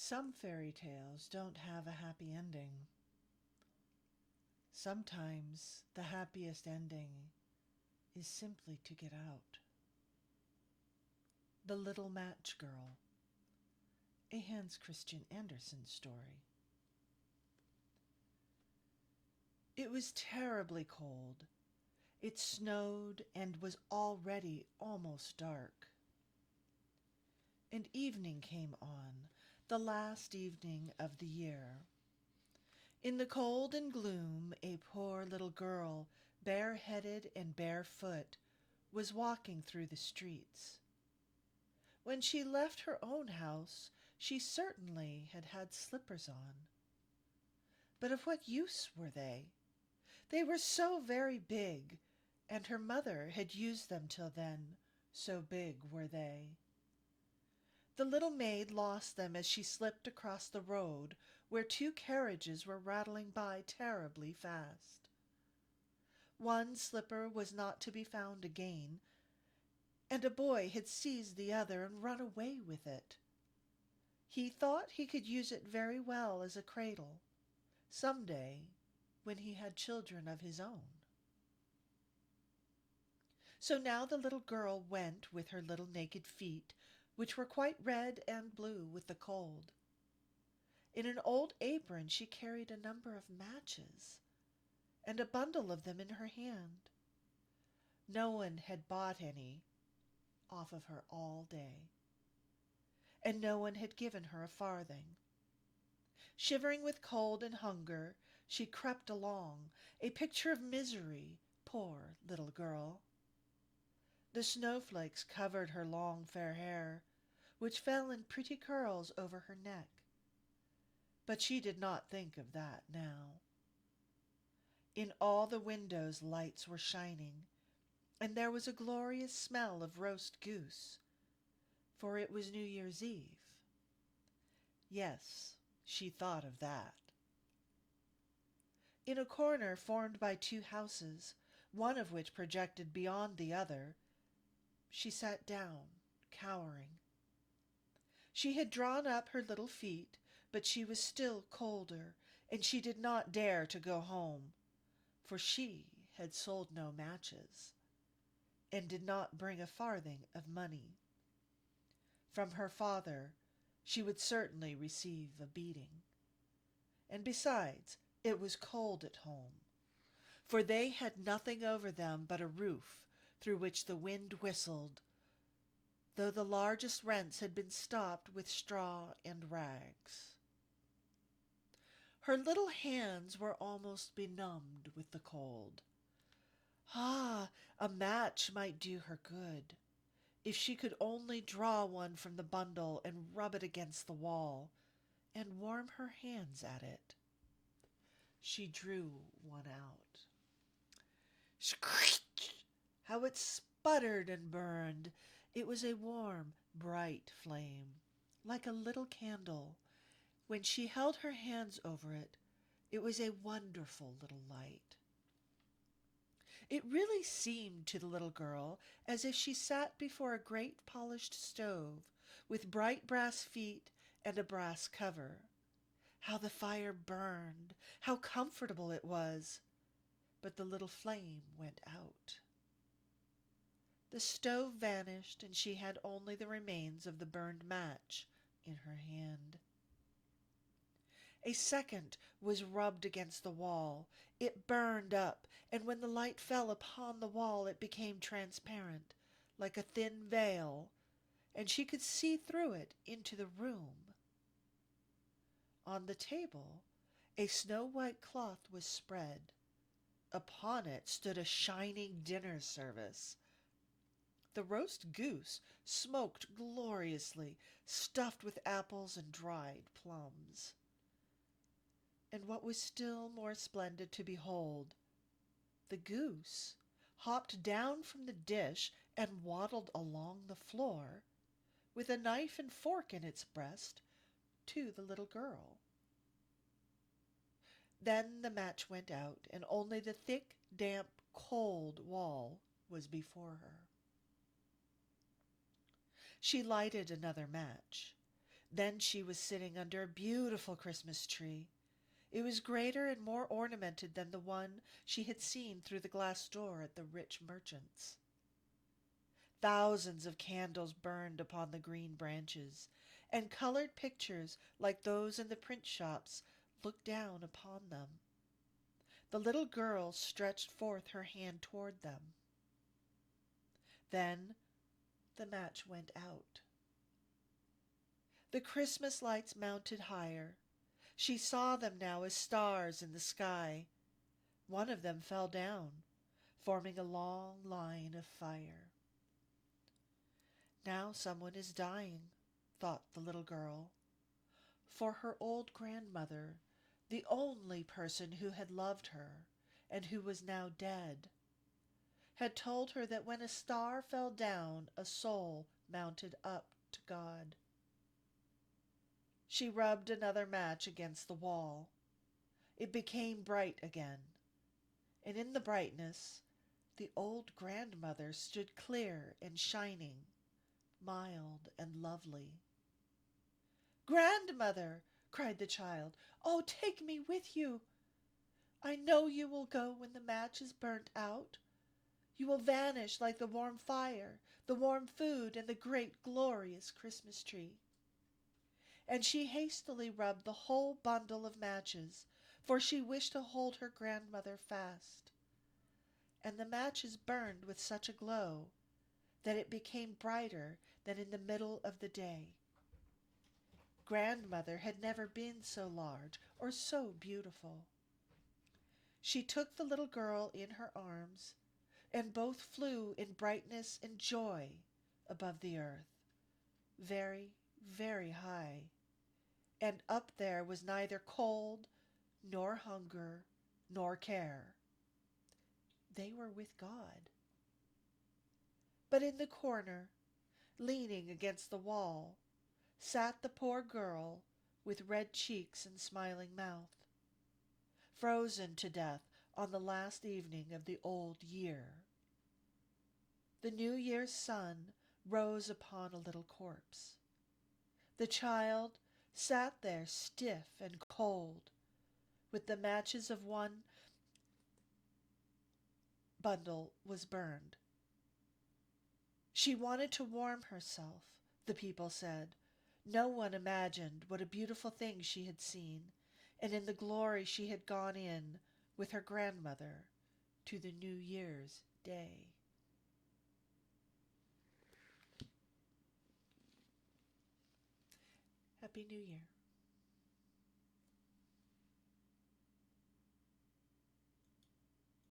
Some fairy tales don't have a happy ending. Sometimes the happiest ending is simply to get out. The Little Match Girl, a Hans Christian Andersen story. It was terribly cold. It snowed and was already almost dark. And evening came on, the last evening of the year. In the cold and gloom, a poor little girl, bareheaded and barefoot, was walking through the streets. When she left her own house, she certainly had had slippers on. But of what use were they? They were so very big, and her mother had used them till then, so big were they. The little maid lost them as she slipped across the road where two carriages were rattling by terribly fast. One slipper was not to be found again, and a boy had seized the other and run away with it. He thought he could use it very well as a cradle, some day when he had children of his own. So now the little girl went with her little naked feet, which were quite red and blue with the cold. In an old apron she carried a number of matches, and a bundle of them in her hand. No one had bought any off of her all day, and no one had given her a farthing. Shivering with cold and hunger, she crept along, a picture of misery, poor little girl. The snowflakes covered her long fair hair, which fell in pretty curls over her neck. But she did not think of that now. In all the windows lights were shining, and there was a glorious smell of roast goose, for it was New Year's Eve. Yes, she thought of that. In a corner formed by two houses, one of which projected beyond the other, she sat down, cowering. She had drawn up her little feet, but she was still colder, and she did not dare to go home, for she had sold no matches, and did not bring a farthing of money. From her father she would certainly receive a beating. And besides, it was cold at home, for they had nothing over them but a roof through which the wind whistled, though the largest rents had been stopped with straw and rags. Her little hands were almost benumbed with the cold. Ah, a match might do her good, if she could only draw one from the bundle and rub it against the wall, and warm her hands at it. She drew one out. Screech! How it sputtered and burned! It was a warm, bright flame, like a little candle. When she held her hands over it, it was a wonderful little light. It really seemed to the little girl as if she sat before a great polished stove, with bright brass feet and a brass cover. How the fire burned! How comfortable it was! But the little flame went out. The stove vanished, and she had only the remains of the burned match in her hand. A second was rubbed against the wall. It burned up, and when the light fell upon the wall it became transparent, like a thin veil, and she could see through it into the room. On the table a snow-white cloth was spread. Upon it stood a shining dinner service. The roast goose smoked gloriously, stuffed with apples and dried plums. And what was still more splendid to behold, the goose hopped down from the dish and waddled along the floor, with a knife and fork in its breast, to the little girl. Then the match went out, and only the thick, damp, cold wall was before her. She lighted another match. Then she was sitting under a beautiful Christmas tree. It was greater and more ornamented than the one she had seen through the glass door at the rich merchant's. Thousands of candles burned upon the green branches, and colored pictures like those in the print shops looked down upon them. The little girl stretched forth her hand toward them. Then the match went out. The Christmas lights mounted higher. She saw them now as stars in the sky. One of them fell down, forming a long line of fire. Now someone is dying, thought the little girl, for her old grandmother, the only person who had loved her and who was now dead, had told her that when a star fell down, a soul mounted up to God. She rubbed another match against the wall. It became bright again, and in the brightness, the old grandmother stood clear and shining, mild and lovely. "Grandmother," cried the child, "oh, take me with you. I know you will go when the match is burnt out. You will vanish like the warm fire, the warm food, and the great glorious Christmas tree." And she hastily rubbed the whole bundle of matches, for she wished to hold her grandmother fast. And the matches burned with such a glow that it became brighter than in the middle of the day. Grandmother had never been so large or so beautiful. She took the little girl in her arms, and both flew in brightness and joy above the earth, very, very high. And up there was neither cold, nor hunger, nor care. They were with God. But in the corner, leaning against the wall, sat the poor girl with red cheeks and smiling mouth, frozen to death on the last evening of the old year. The New Year's sun rose upon a little corpse. The child sat there stiff and cold, with the matches of one bundle was burned. She wanted to warm herself, the people said. No one imagined what a beautiful thing she had seen, and in the glory she had gone in with her grandmother to the New Year's Day. Happy New Year.